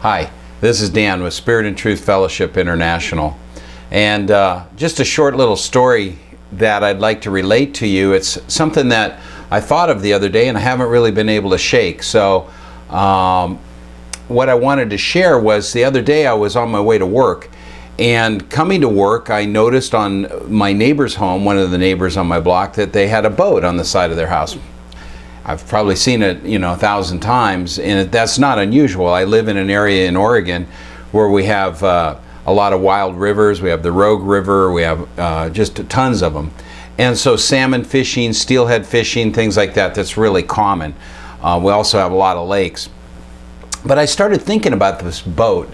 Hi, this is Dan with Spirit and Truth Fellowship International. And just a short little story that I'd like to relate to you. It's something that I thought of the other day and I haven't really been able to shake. So what I wanted to share was the other day I was on my way to work, and coming to work I noticed on my neighbor's home, one of the neighbors on my block, that they had a boat on the side of their house. I've probably seen it, 1,000 times, and that's not unusual. I live in an area in Oregon where we have a lot of wild rivers. We have the Rogue River. We have just tons of them. And so salmon fishing, steelhead fishing, things like that, that's really common. We also have a lot of lakes. But I started thinking about this boat,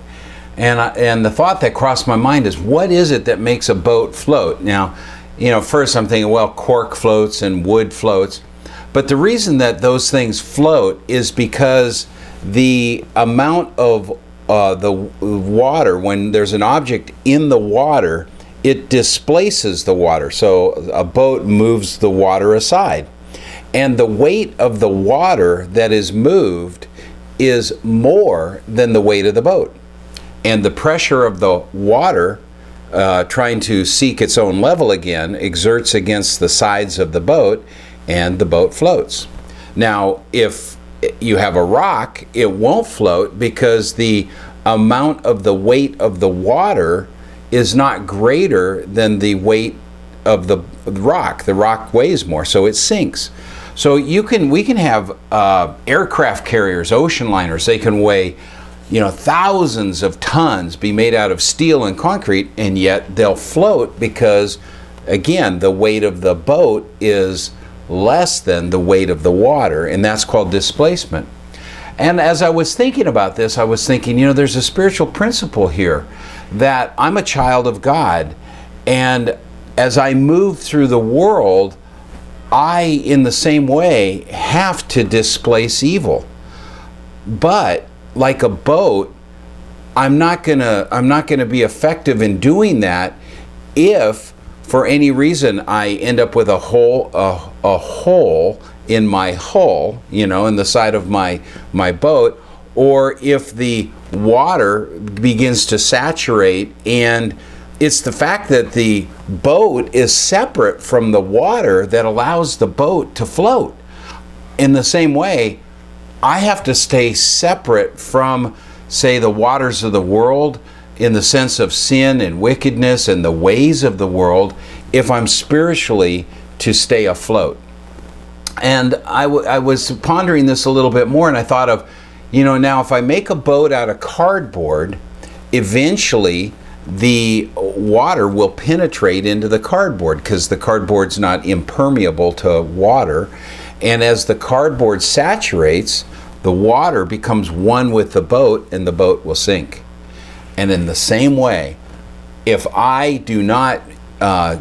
and the thought that crossed my mind is, what is it that makes a boat float? Now, first I'm thinking, well, cork floats and wood floats. But the reason that those things float is because the amount of the water, when there's an object in the water, it displaces the water. So a boat moves the water aside. And the weight of the water that is moved is more than the weight of the boat. And the pressure of the water trying to seek its own level again exerts against the sides of the boat, and the boat floats. Now, if you have a rock, it won't float because the amount of the weight of the water is not greater than the weight of the rock. The rock weighs more, so it sinks. So we can have aircraft carriers, ocean liners. They can weigh, thousands of tons, be made out of steel and concrete, and yet they'll float because, again, the weight of the boat is less than the weight of the water, and that's called displacement. And as I was thinking about this, I was thinking, there's a spiritual principle here, that I'm a child of God, and as I move through the world, I, in the same way, have to displace evil. But like a boat, I'm not gonna be effective in doing that if for any reason I end up with a hole in my hull, in the side of my boat, or if the water begins to saturate. And it's the fact that the boat is separate from the water that allows the boat to float. In the same way, I have to stay separate from, say, the waters of the world, in the sense of sin and wickedness and the ways of the world, if I'm spiritually to stay afloat. And I was pondering this a little bit more, and I thought of, now if I make a boat out of cardboard, eventually the water will penetrate into the cardboard because the cardboard's not impermeable to water. And as the cardboard saturates, the water becomes one with the boat, and the boat will sink. And in the same way, if I do not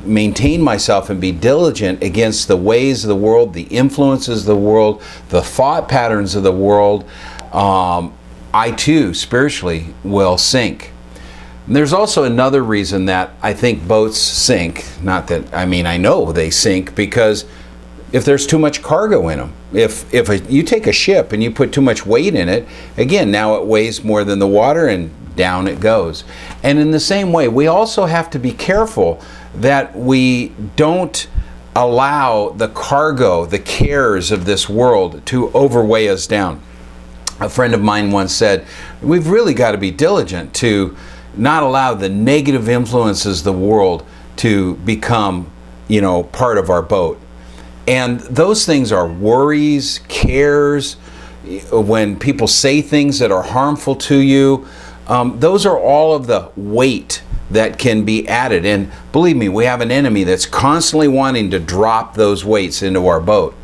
maintain myself and be diligent against the ways of the world, the influences of the world, the thought patterns of the world, I too spiritually will sink. And there's also another reason that I think boats sink. Not that, I know they sink because if there's too much cargo in them. If you take a ship and you put too much weight in it, again, now it weighs more than the water, and down it goes. And in the same way, we also have to be careful that we don't allow the cargo, the cares of this world to overweigh us down. A friend of mine once said, we've really got to be diligent to not allow the negative influences of the world to become, part of our boat. And those things are worries, cares, when people say things that are harmful to you. Those are all of the weight that can be added. And believe me, we have an enemy that's constantly wanting to drop those weights into our boat.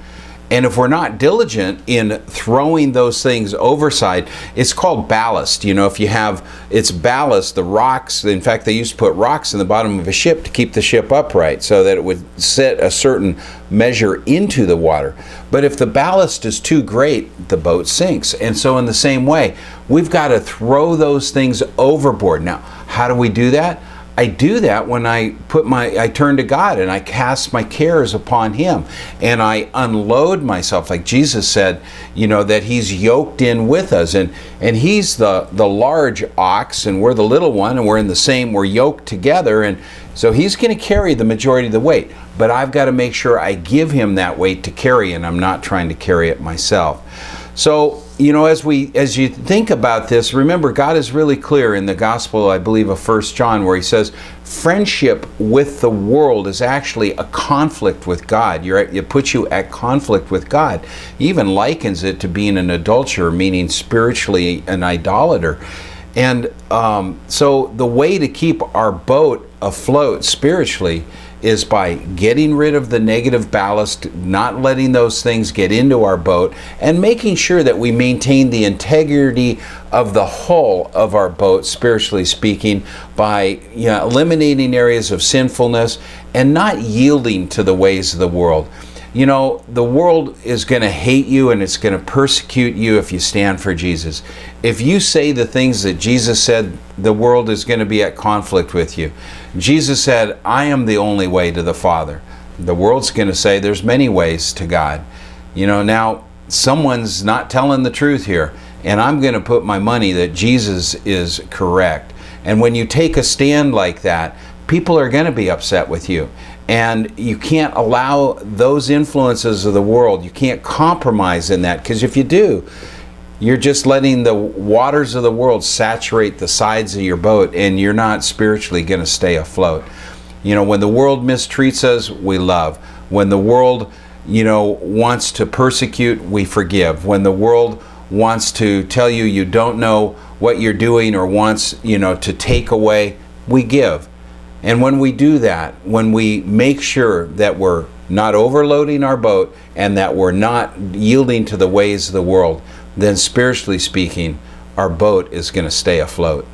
And if we're not diligent in throwing those things overside, it's called ballast. If you have, it's ballast, the rocks. In fact, they used to put rocks in the bottom of a ship to keep the ship upright so that it would set a certain measure into the water. But if the ballast is too great, the boat sinks. And so in the same way, we've got to throw those things overboard. Now, how do we do that? I do that when I turn to God and I cast my cares upon Him and I unload myself, like Jesus said, that He's yoked in with us, and He's the large ox and we're the little one, and we're yoked together, and so He's going to carry the majority of the weight. But I've got to make sure I give Him that weight to carry, and I'm not trying to carry it myself. So, as you think about this, remember, God is really clear in the Gospel, I believe, of 1 John, where He says, friendship with the world is actually a conflict with God. It puts you at conflict with God. He even likens it to being an adulterer, meaning spiritually an idolater. And so the way to keep our boat afloat spiritually is by getting rid of the negative ballast, not letting those things get into our boat, and making sure that we maintain the integrity of the hull of our boat, spiritually speaking, by eliminating areas of sinfulness and not yielding to the ways of the world. The world is going to hate you and it's going to persecute you if you stand for Jesus. If you say the things that Jesus said, the world is going to be at conflict with you. Jesus said, I am the only way to the Father. The world's going to say there's many ways to God. Now someone's not telling the truth here, and I'm going to put my money that Jesus is correct. And when you take a stand like that, people are going to be upset with you. And you can't allow those influences of the world, you can't compromise in that, because if you do, you're just letting the waters of the world saturate the sides of your boat, and you're not spiritually going to stay afloat. When the world mistreats us, we love. When the world, wants to persecute, we forgive. When the world wants to tell you you don't know what you're doing, or wants, to take away, we give. And when we do that, when we make sure that we're not overloading our boat and that we're not yielding to the ways of the world, then spiritually speaking, our boat is going to stay afloat.